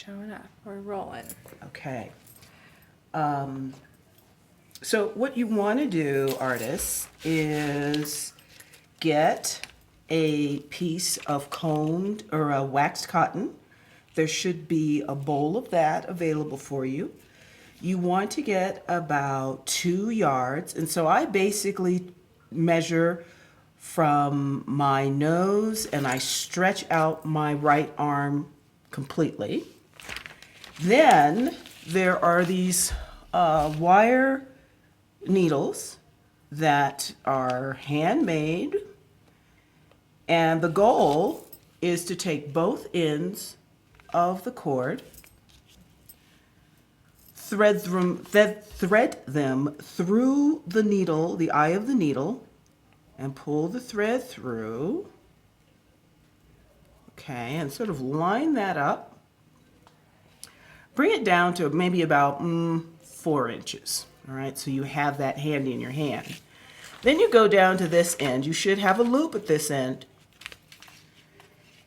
showing up. We're rolling. Okay. So what you want to do, artists, is get a piece of coned or a waxed cotton. There should be a bowl of that available for you. You want to get about 2 yards, and so I basically measure from my nose and I stretch out my right arm completely. Then there are these wire needles that are handmade, and the goal is to take both ends of the cord, thread them through the needle, the eye of the needle, and pull the thread through. Okay, and sort of line that up. Bring it down to maybe about 4 inches. All right, so you have that handy in your hand. Then you go down to this end. You should have a loop at this end.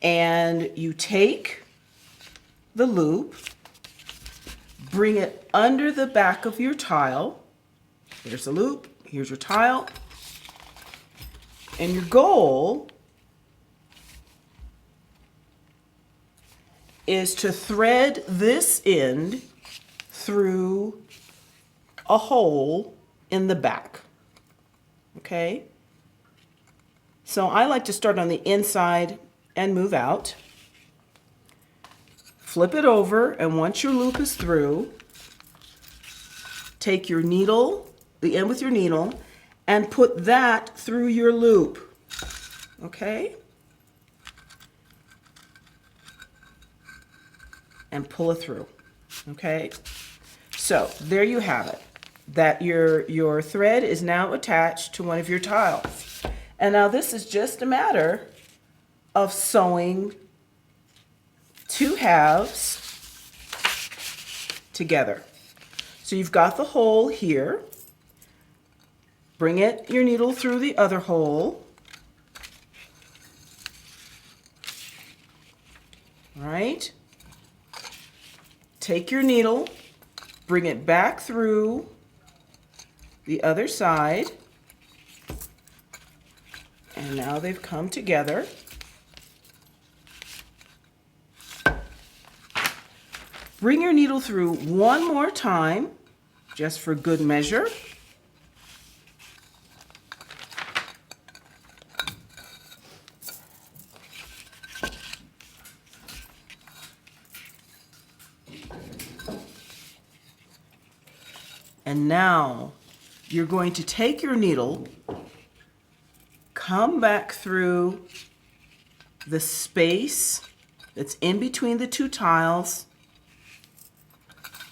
And you take the loop, bring it under the back of your tile. Here's the loop, here's your tile. And your goal is to thread this end through a hole in the back. Okay? So I like to start on the inside and move out. Flip it over, and once your loop is through, take your needle, the end with your needle, and put that through your loop. Okay? And pull it through. Okay? So there you have it. That your thread is now attached to one of your tiles. And now this is just a matter of sewing 2 halves together. So you've got the hole here. Bring your needle through the other hole. All right. Take your needle, bring it back through the other side, and now they've come together. Bring your needle through one more time, just for good measure. And now you're going to take your needle, come back through the space that's in between the 2 tiles,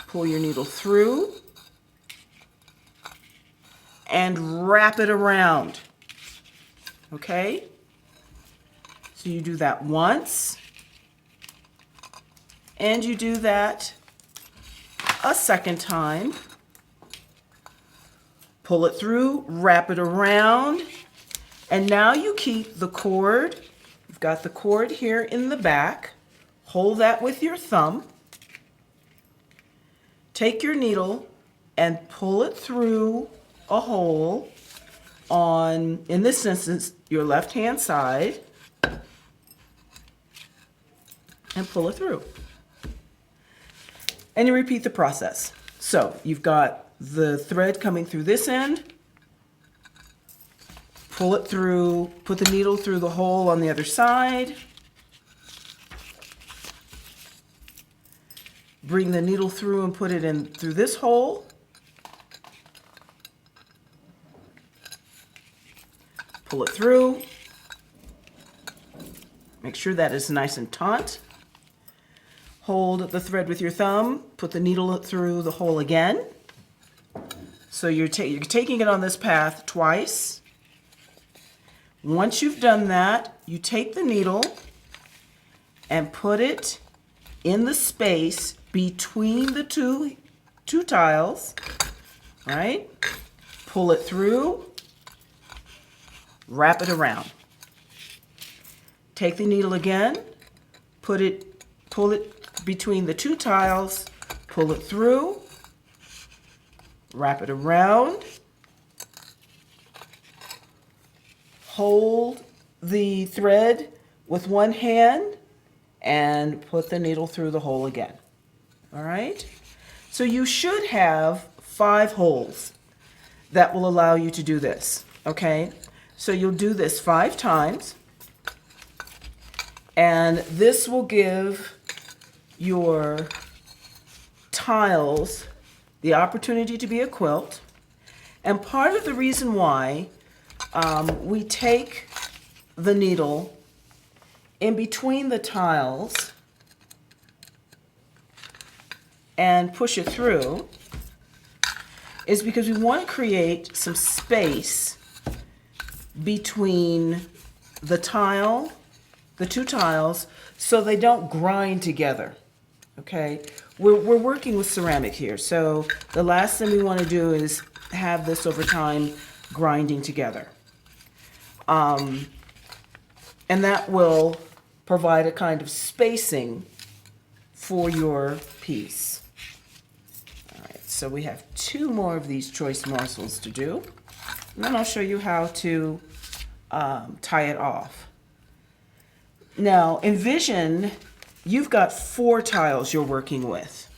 pull your needle through, and wrap it around. Okay? So you do that once, and you do that a second time. Pull it through, wrap it around, and now you keep the cord. You've got the cord here in the back. Hold that with your thumb. Take your needle and pull it through a hole on, in this instance, your left-hand side, and pull it through. And you repeat the process. So you've got the thread coming through this end, pull it through, put the needle through the hole on the other side, bring the needle through and put it in through this hole, pull it through, make sure that is nice and taut, hold the thread with your thumb, put the needle through the hole again. So you're taking it on this path twice. Once you've done that, you take the needle and put it in the space between the two tiles, right? Pull it through, wrap it around. Take the needle again, pull it between the two tiles, pull it through, wrap it around, hold the thread with one hand, and put the needle through the hole again. All right? So you should have 5 holes that will allow you to do this, okay? So you'll do this 5 times, and this will give your tiles the opportunity to be a quilt. And part of the reason why we take the needle in between the tiles and push it through is because we want to create some space between the two tiles, so they don't grind together, okay? We're working with ceramic here, so the last thing we want to do is have this over time grinding together. And that will provide a kind of spacing for your piece. All right, so we have 2 more of these choice morsels to do, and then I'll show you how to tie it off. Now, envision you've got 4 tiles you're working with.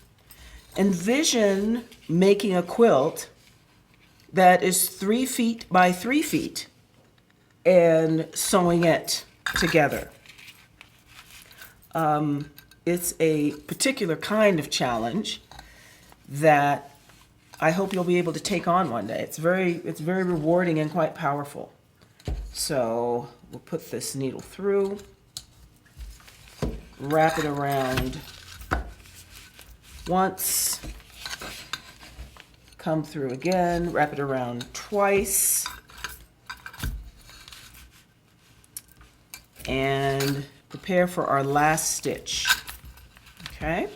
Envision making a quilt that is 3 feet by 3 feet and sewing it together. It's a particular kind of challenge that I hope you'll be able to take on one day. It's very rewarding and quite powerful. So we'll put this needle through, wrap it around once, come through again, wrap it around twice, and prepare for our last stitch, okay?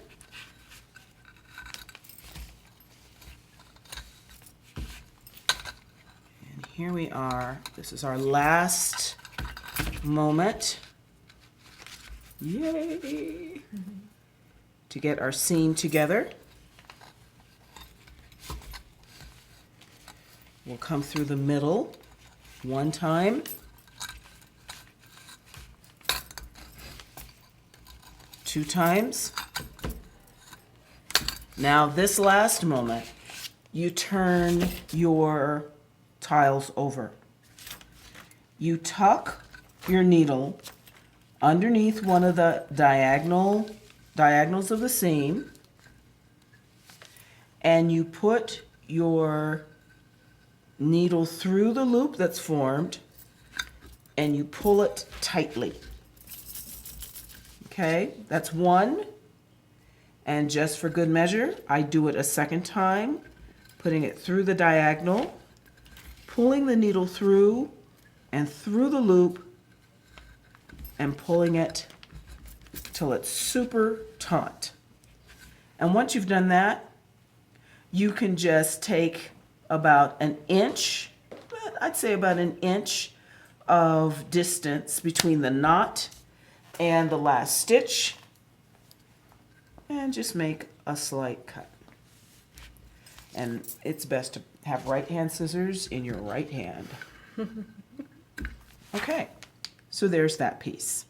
And here we are. This is our last moment. Yay! To get our seam together. We'll come through the middle one time, 2 times. Now this last moment, you turn your tiles over. You tuck your needle underneath one of the diagonals of the seam, and you put your needle through the loop that's formed, and you pull it tightly. Okay, that's 1. And just for good measure, I do it a second time, putting it through the diagonal, pulling the needle through and through the loop, and pulling it till it's super taut. And once you've done that, you can just take about an inch, I'd say about an inch of distance between the knot and the last stitch, and just make a slight cut. And it's best to have right hand scissors in your right hand. Okay, so there's that piece.